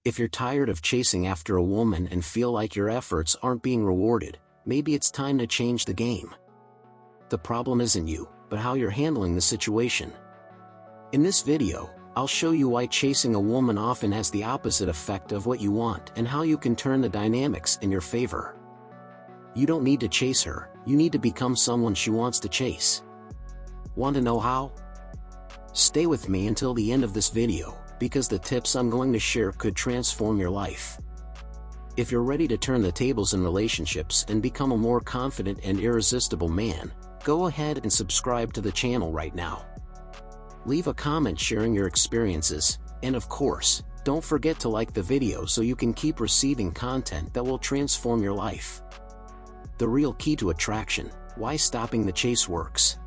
If you're tired of chasing after a woman and feel like your efforts aren't being rewarded, maybe it's time to change the game. The problem isn't you, but how you're handling the situation. In this video, I'll show you why chasing a woman often has the opposite effect of what you want and how you can turn the dynamics in your favor. You don't need to chase her, you need to become someone she wants to chase. Want to know how? Stay with me until the end of this video, because the tips I'm going to share could transform your life. If you're ready to turn the tables in relationships and become a more confident and irresistible man, go ahead and subscribe to the channel right now. Leave a comment sharing your experiences, and of course, don't forget to like the video so you can keep receiving content that will transform your life. The real key to attraction: why stopping the chase works.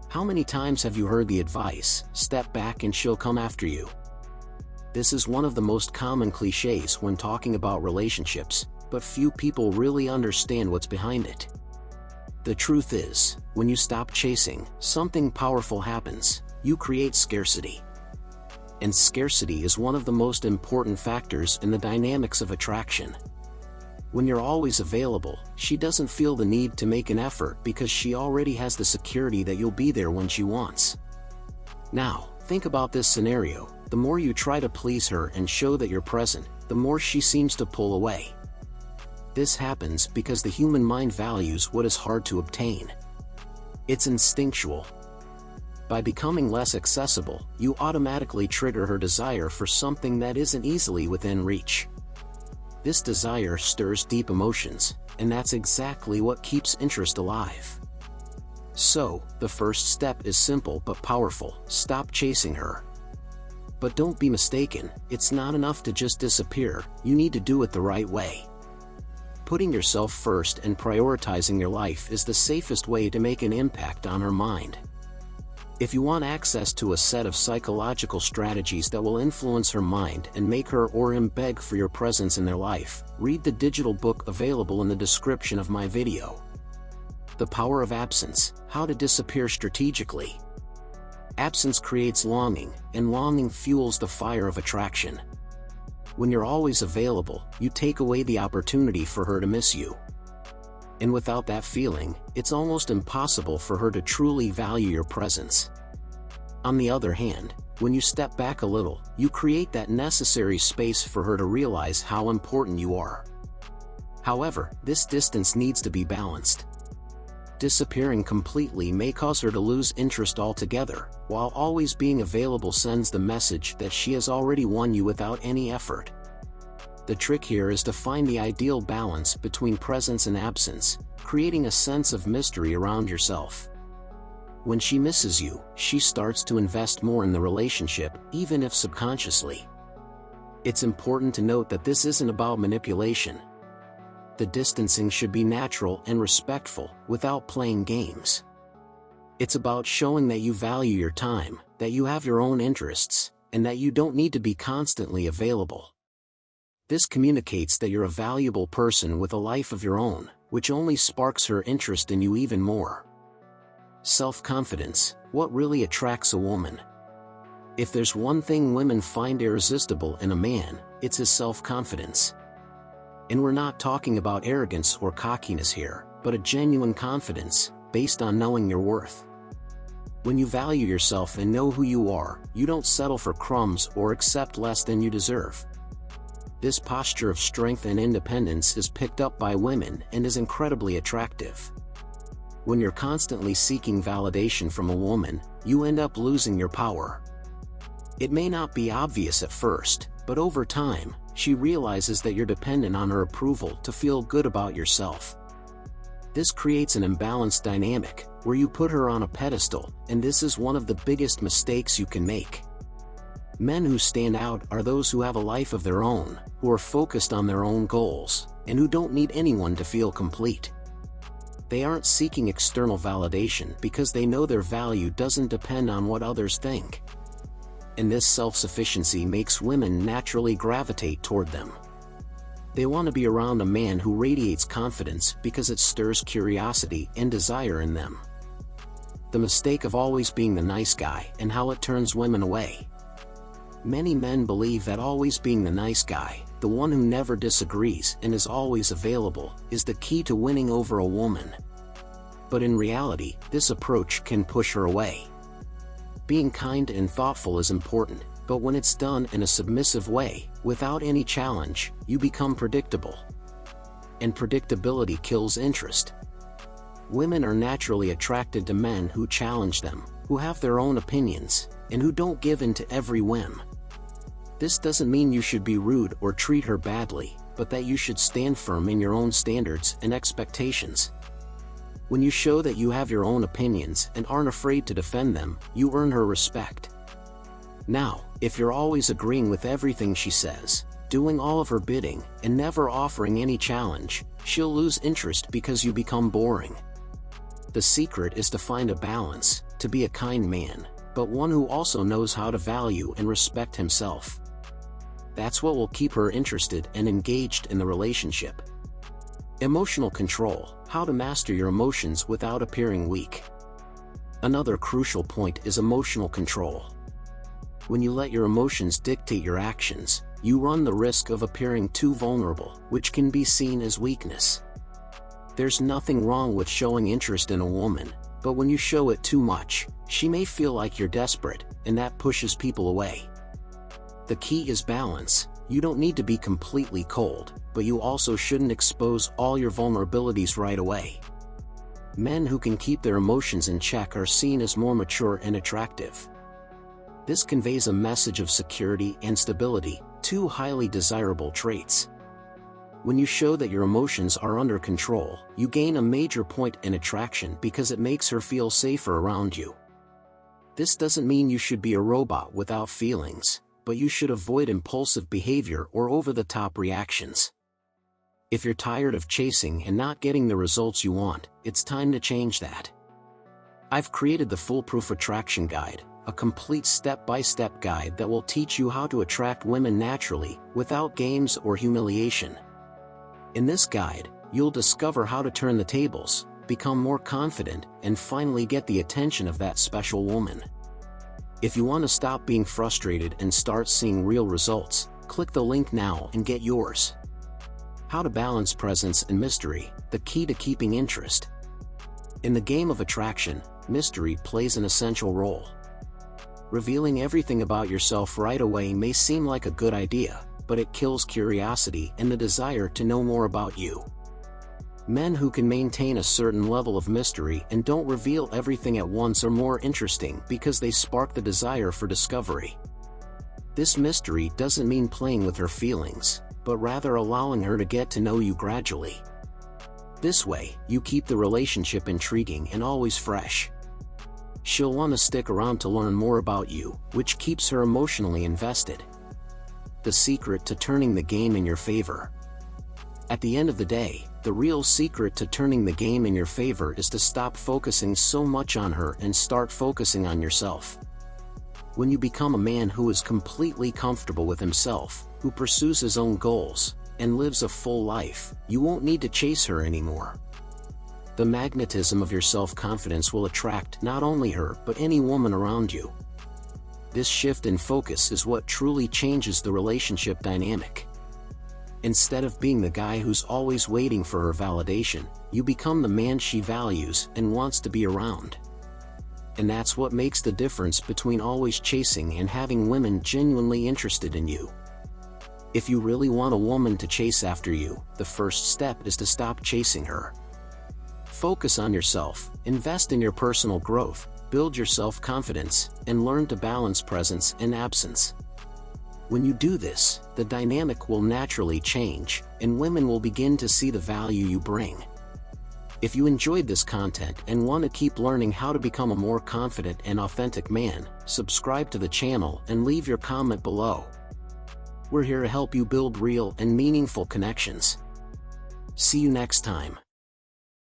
How many times have you heard the advice, step back and she'll come after you? This is one of the most common cliches when talking about relationships, but few people really understand what's behind it. The truth is, when you stop chasing, something powerful happens. You create scarcity. And scarcity is one of the most important factors in the dynamics of attraction. When you're always available, she doesn't feel the need to make an effort because she already has the security that you'll be there when she wants. Now, think about this scenario: the more you try to please her and show that you're present, the more she seems to pull away. This happens because the human mind values what is hard to obtain. It's instinctual. By becoming less accessible, you automatically trigger her desire for something that isn't easily within reach. This desire stirs deep emotions, and that's exactly what keeps interest alive. So, the first step is simple but powerful: stop chasing her. But don't be mistaken, it's not enough to just disappear, you need to do it the right way. Putting yourself first and prioritizing your life is the safest way to make an impact on her mind. If you want access to a set of psychological strategies that will influence her mind and make her or him beg for your presence in their life, read the digital book available in the description of my video. The Power of Absence: How to Disappear Strategically. Absence creates longing, and longing fuels the fire of attraction. When you're always available, you take away the opportunity for her to miss you. And without that feeling, it's almost impossible for her to truly value your presence. On the other hand, when you step back a little, you create that necessary space for her to realize how important you are. However, this distance needs to be balanced. Disappearing completely may cause her to lose interest altogether, while always being available sends the message that she has already won you without any effort. The trick here is to find the ideal balance between presence and absence, creating a sense of mystery around yourself. When she misses you, she starts to invest more in the relationship, even if subconsciously. It's important to note that this isn't about manipulation. The distancing should be natural and respectful, without playing games. It's about showing that you value your time, that you have your own interests, and that you don't need to be constantly available. This communicates that you're a valuable person with a life of your own, which only sparks her interest in you even more. Self-confidence: what really attracts a woman? If there's one thing women find irresistible in a man, it's his self-confidence. And we're not talking about arrogance or cockiness here, but a genuine confidence, based on knowing your worth. When you value yourself and know who you are, you don't settle for crumbs or accept less than you deserve. This posture of strength and independence is picked up by women and is incredibly attractive. When you're constantly seeking validation from a woman, you end up losing your power. It may not be obvious at first, but over time, she realizes that you're dependent on her approval to feel good about yourself. This creates an imbalanced dynamic, where you put her on a pedestal, and this is one of the biggest mistakes you can make. Men who stand out are those who have a life of their own, who are focused on their own goals, and who don't need anyone to feel complete. They aren't seeking external validation because they know their value doesn't depend on what others think. And this self-sufficiency makes women naturally gravitate toward them. They want to be around a man who radiates confidence because it stirs curiosity and desire in them. The mistake of always being the nice guy and how it turns women away. Many men believe that always being the nice guy, the one who never disagrees and is always available, is the key to winning over a woman. But in reality, this approach can push her away. Being kind and thoughtful is important, but when it's done in a submissive way, without any challenge, you become predictable. And predictability kills interest. Women are naturally attracted to men who challenge them, who have their own opinions, and who don't give in to every whim. This doesn't mean you should be rude or treat her badly, but that you should stand firm in your own standards and expectations. When you show that you have your own opinions and aren't afraid to defend them, you earn her respect. Now, if you're always agreeing with everything she says, doing all of her bidding, and never offering any challenge, she'll lose interest because you become boring. The secret is to find a balance, to be a kind man, but one who also knows how to value and respect himself. That's what will keep her interested and engaged in the relationship. Emotional control: how to master your emotions without appearing weak. Another crucial point is emotional control. When you let your emotions dictate your actions, you run the risk of appearing too vulnerable, which can be seen as weakness. There's nothing wrong with showing interest in a woman, but when you show it too much, she may feel like you're desperate, and that pushes people away. The key is balance. You don't need to be completely cold, but you also shouldn't expose all your vulnerabilities right away. Men who can keep their emotions in check are seen as more mature and attractive. This conveys a message of security and stability, two highly desirable traits. When you show that your emotions are under control, you gain a major point in attraction because it makes her feel safer around you. This doesn't mean you should be a robot without feelings, but you should avoid impulsive behavior or over-the-top reactions. If you're tired of chasing and not getting the results you want, it's time to change that. I've created the Foolproof Attraction Guide, a complete step-by-step guide that will teach you how to attract women naturally, without games or humiliation. In this guide, you'll discover how to turn the tables, become more confident, and finally get the attention of that special woman. If you want to stop being frustrated and start seeing real results, click the link now and get yours. How to balance presence and mystery: the key to keeping interest. In the game of attraction, mystery plays an essential role. Revealing everything about yourself right away may seem like a good idea, but it kills curiosity and the desire to know more about you. Men who can maintain a certain level of mystery and don't reveal everything at once are more interesting because they spark the desire for discovery. This mystery doesn't mean playing with her feelings, but rather allowing her to get to know you gradually. This way, you keep the relationship intriguing and always fresh. She'll want to stick around to learn more about you, which keeps her emotionally invested. The secret to turning the game in your favor. At the end of the day, the real secret to turning the game in your favor is to stop focusing so much on her and start focusing on yourself. When you become a man who is completely comfortable with himself, who pursues his own goals, and lives a full life, you won't need to chase her anymore. The magnetism of your self-confidence will attract not only her but any woman around you. This shift in focus is what truly changes the relationship dynamic. Instead of being the guy who's always waiting for her validation, you become the man she values and wants to be around. And that's what makes the difference between always chasing and having women genuinely interested in you. If you really want a woman to chase after you, the first step is to stop chasing her. Focus on yourself, invest in your personal growth, build your self-confidence, and learn to balance presence and absence. When you do this, the dynamic will naturally change, and women will begin to see the value you bring. If you enjoyed this content and want to keep learning how to become a more confident and authentic man, subscribe to the channel and leave your comment below. We're here to help you build real and meaningful connections. See you next time.